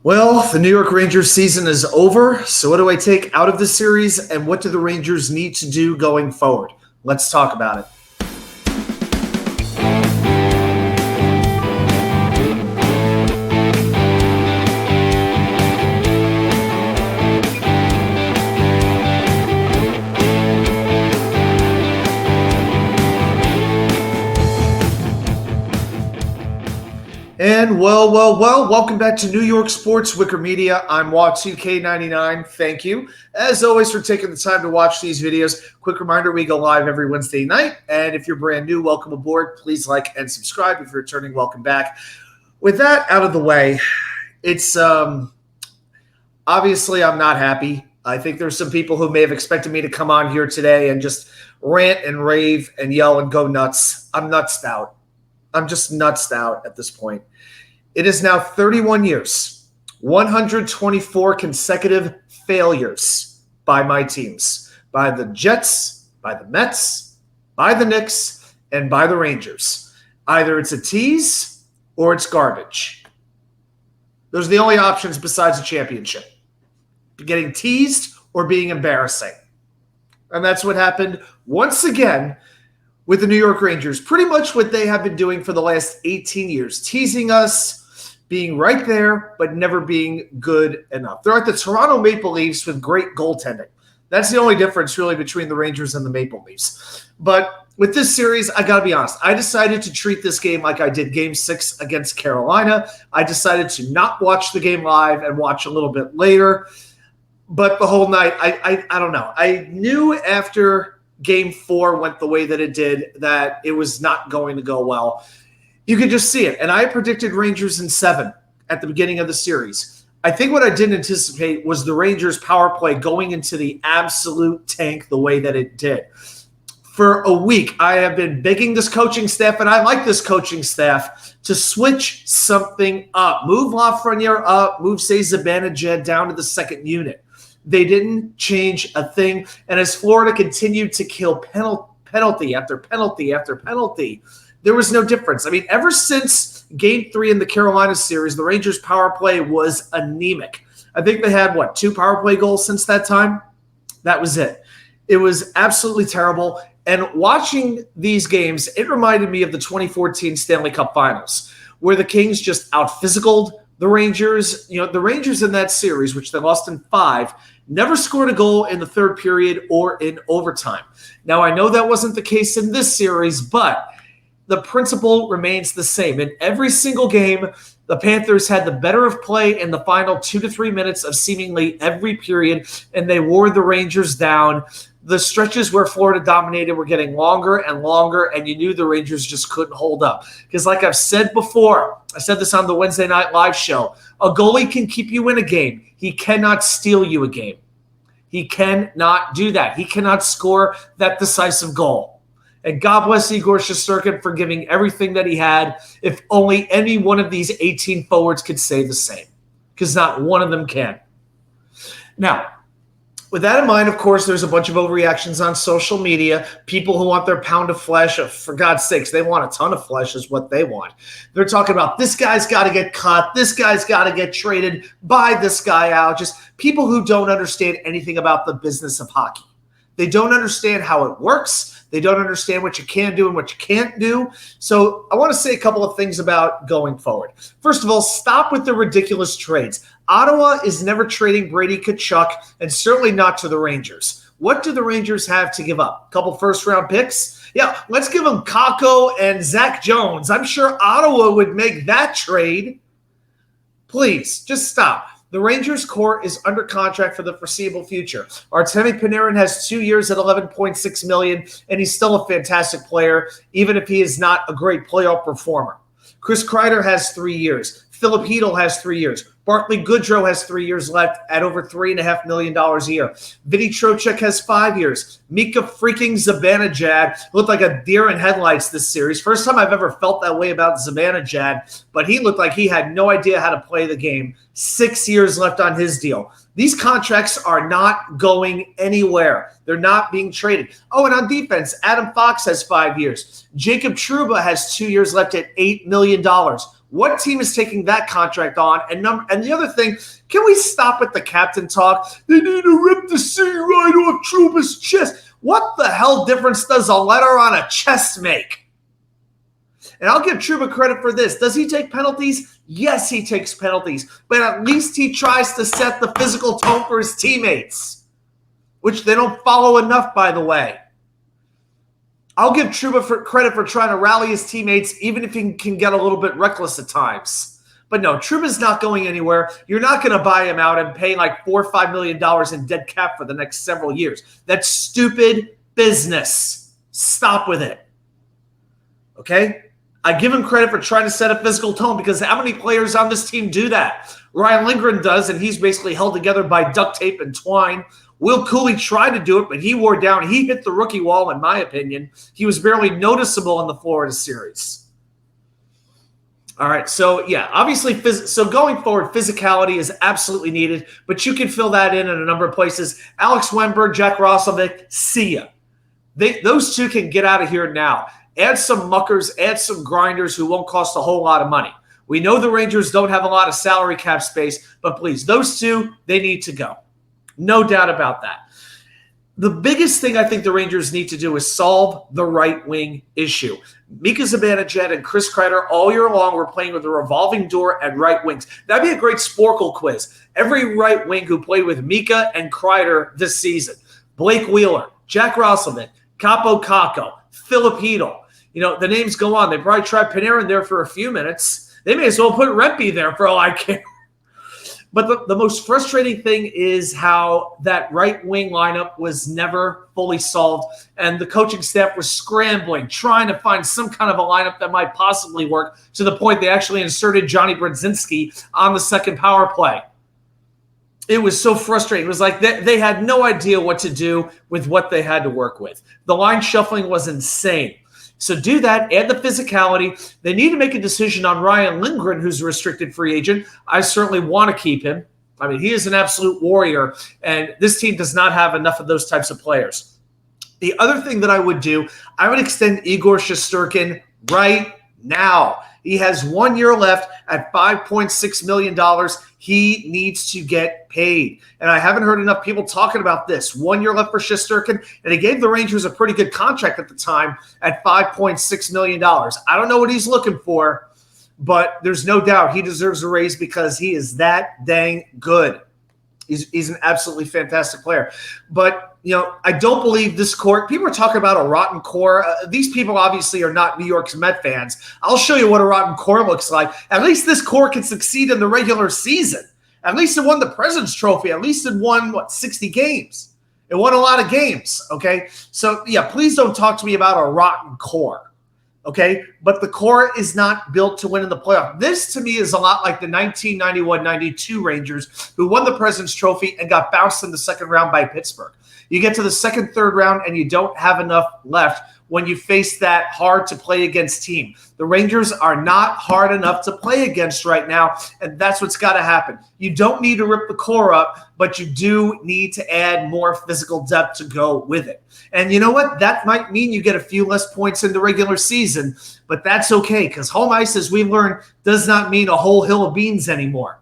Well, the New York Rangers season is over. So what do I take out of this series and what do the Rangers need to do going forward? Let's talk about it. And welcome back to New York Sports WickerMedia. I'm Wa2K99. Thank you, as always, for taking the time to watch these videos. Quick reminder, we go live every Wednesday night. And if you're brand new, welcome aboard. Please like and subscribe. If you're returning, welcome back. With that out of the way, it's obviously I'm not happy. I think there's some people who may have expected me to come on here today and just rant and rave and yell and go nuts. I'm nutsed out. I'm just nutsed out at this point. It is now 31 years, 124 consecutive failures by my teams, by the Jets, by the Mets, by the Knicks, and by the Rangers. Either it's a tease or it's garbage. Those are the only options besides a championship. Getting teased or being embarrassing. And that's what happened once again with the New York Rangers. Pretty much what they have been doing for the last 18 years. Teasing us, being right there, but never being good enough. They're like the Toronto Maple Leafs with great goaltending. That's the only difference really between the Rangers and the Maple Leafs. But with this series, I got to be honest. I decided to treat this game like I did Game 6 against Carolina. I decided to not watch the game live and watch a little bit later. But the whole night, I don't know. I knew after Game 4 went the way that it did that it was not going to go well. You could just see it. And I predicted Rangers in 7 at the beginning of the series. I think what I didn't anticipate was the Rangers power play going into the absolute tank the way that it did. For a week, I have been begging this coaching staff, and I like this coaching staff, to switch something up. Move Lafreniere up, move Zibanejad down to the second unit. They didn't change a thing. And as Florida continued to kill penalty after penalty after penalty, there was no difference. I mean, ever since Game 3 in the Carolina series, the Rangers' power play was anemic. I think they had, 2 power play goals since that time? That was it. It was absolutely terrible. And watching these games, it reminded me of the 2014 Stanley Cup Finals, where the Kings just out-physicaled the Rangers. You know, the Rangers in that series, which they lost in 5, never scored a goal in the third period or in overtime. Now, I know that wasn't the case in this series, but the principle remains the same. In every single game, the Panthers had the better of play in the final 2 to 3 minutes of seemingly every period, and they wore the Rangers down. The stretches where Florida dominated were getting longer and longer, and you knew the Rangers just couldn't hold up. Because like I've said before, I said this on the Wednesday Night Live show, a goalie can keep you in a game. He cannot steal you a game. He cannot do that. He cannot score that decisive goal. And God bless Igor Shesterkin for giving everything that he had. If only any one of these 18 forwards could say the same, because not one of them can. Now, with that in mind, of course, there's a bunch of overreactions on social media. People who want their pound of flesh. For God's sakes, they want a ton of flesh is what they want. They're talking about this guy's got to get cut. This guy's got to get traded. Buy this guy out. Just people who don't understand anything about the business of hockey. They don't understand how it works. They don't understand what you can do and what you can't do. So I want to say a couple of things about going forward. First of all, stop with the ridiculous trades. Ottawa is never trading Brady Tkachuk, and certainly not to the Rangers. What do the Rangers have to give up? A couple first-round picks? Yeah, let's give them Kakko and Zach Jones. I'm sure Ottawa would make that trade. Please, just stop. The Rangers core is under contract for the foreseeable future. Artemi Panarin has 2 years at $11.6 million, and he's still a fantastic player, even if he is not a great playoff performer. Chriskreider has 3 years. Philip Hedl has 3 years. Barclay Goodrow has 3 years left at over $3.5 million a year. Vinny Trocheck has 5 years. Mika freaking Zibanejad looked like a deer in headlights this series. First time I've ever felt that way about Zibanejad, but he looked like he had no idea how to play the game. 6 years left on his deal. These contracts are not going anywhere. They're not being traded. Oh, and on defense, Adam Fox has 5 years. Jacob Trouba has 2 years left at $8 million. What team is taking that contract on? And the other thing, can we stop with the captain talk? They need to rip the C right off Trouba's chest. What the hell difference does a letter on a chest make? And I'll give Trouba credit for this. Does he take penalties? Yes, he takes penalties. But at least he tries to set the physical tone for his teammates, which they don't follow enough, by the way. I'll give Trouba credit for trying to rally his teammates, even if he can get a little bit reckless at times. But no, Trouba's not going anywhere. You're not going to buy him out and pay like $4 or $5 million in dead cap for the next several years. That's stupid business. Stop with it. Okay? I give him credit for trying to set a physical tone because how many players on this team do that? Ryanlindgren does, and he's basically held together by duct tape and twine. Will Cooley tried to do it, but he wore down. He hit the rookie wall, in my opinion. He was barely noticeable in the Florida series. All right, so yeah, obviously, so going forward, physicality is absolutely needed, but you can fill that in a number of places. Alexwennberg, jackroslovic, see ya. Those two can get out of here now. Add some muckers, add some grinders who won't cost a whole lot of money. We know the Rangers don't have a lot of salary cap space, but please, those two, they need to go. No doubt about that. The biggest thing I think the Rangers need to do is solve the right wing issue. Mikazibanejad and chriskreider all year long were playing with a revolving door at right wings. That'd be a great Sporkle quiz. Every right wing who played with Mika and Kreider this season. Blake Wheeler, jackroslovic, Capo Caco, Filipino. You know, the names go on. They probably tried Panarin there for a few minutes. They may as well put Rempe there for all I care. But the most frustrating thing is how that right wing lineup was never fully solved, and the coaching staff was scrambling, trying to find some kind of a lineup that might possibly work, to the point they actually inserted Johnny Brodzinski on the second power play. It was so frustrating. It was like they had no idea what to do with what they had to work with. The line shuffling was insane. So do that, add the physicality. They need to make a decision on Ryanlindgren, who's a restricted free agent. I certainly want to keep him. I mean, he is an absolute warrior, and this team does not have enough of those types of players. The other thing that I would do, I would extend Igorshesterkin right now. He has 1 year left at $5.6 million. He needs to get paid. And I haven't heard enough people talking about this. 1 year left for Shesterkin, and he gave the Rangers a pretty good contract at the time at $5.6 million. I don't know what he's looking for, but there's no doubt he deserves a raise because he is that dang good. He's an absolutely fantastic player. But, you know, I don't believe this core – people are talking about a rotten core. These people obviously are not New York's Met fans. I'll show you what a rotten core looks like. At least this core can succeed in the regular season. At least it won the President's Trophy. At least it won, 60 games. It won a lot of games, okay? So, yeah, please don't talk to me about a rotten core. Okay, but the core is not built to win in the playoff. This, to me, is a lot like the 1991-92 Rangers, who won the President's Trophy and got bounced in the second round by Pittsburgh. You get to the second, third round, and you don't have enough left when you face that hard-to-play-against team. The Rangers are not hard enough to play against right now, and that's what's got to happen. You don't need to rip the core up, but you do need to add more physical depth to go with it. And you know what? That might mean you get a few less points in the regular season, but that's okay because home ice, as we've learned, does not mean a whole hill of beans anymore.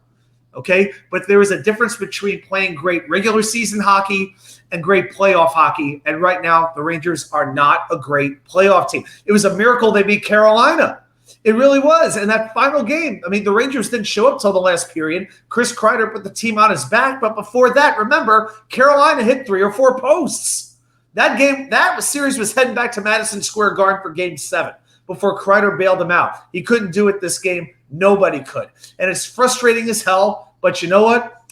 Okay? But there is a difference between playing great regular season hockey and great playoff hockey. And right now, the Rangers are not a great playoff team. It was a miracle they beat Carolina. It really was. And that final game, I mean, the Rangers didn't show up till the last period. Chriskreider put the team on his back. But before that, remember, Carolina hit 3 or 4 posts. That game, that series was heading back to Madison Square Garden for Game 7 before Kreider bailed him out. He couldn't do it this game. Nobody could. And it's frustrating as hell. But you know what?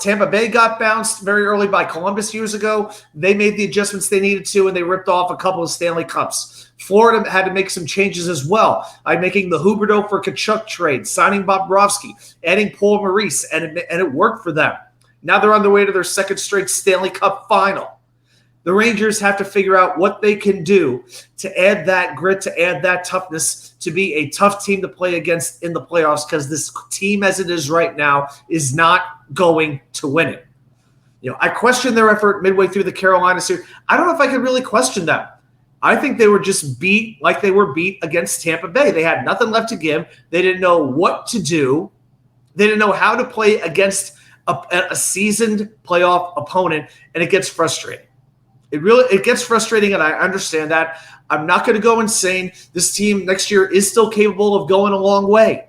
Tampa Bay got bounced very early by Columbus years ago. They made the adjustments they needed to, and they ripped off a couple of Stanley Cups. Florida had to make some changes as well by making the Huberdeau for Tkachuk trade, signing Bobrovsky, adding Paul Maurice, and it worked for them. Now they're on their way to their second straight Stanley Cup final. The Rangers have to figure out what they can do to add that grit, to add that toughness, to be a tough team to play against in the playoffs, because this team as it is right now is not going to win it. You know, I questioned their effort midway through the Carolina series. I don't know if I can really question them. I think they were just beat like they were beat against Tampa Bay. They had nothing left to give. They didn't know what to do. They didn't know how to play against a seasoned playoff opponent, and it gets frustrating. It gets frustrating, and I understand that. I'm not going to go insane. This team next year is still capable of going a long way.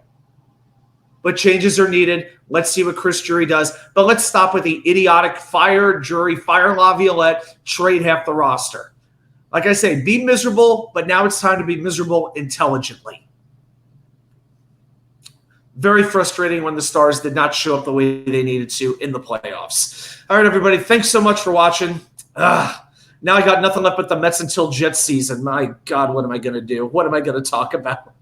But changes are needed. Let's see what Chris Drury does. But let's stop with the idiotic fire Drury, fire Laviolette, trade half the roster. Like I say, be miserable, but now it's time to be miserable intelligently. Very frustrating when the Stars did not show up the way they needed to in the playoffs. All right, everybody, thanks so much for watching. Now I got nothing left but the Mets until Jets season. My God, what am I going to do? What am I going to talk about?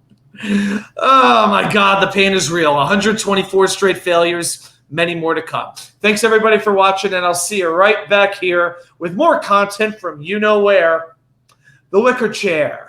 Oh, my God, the pain is real. 124 straight failures, many more to come. Thanks, everybody, for watching, and I'll see you right back here with more content from you know where, the Wicker Chair.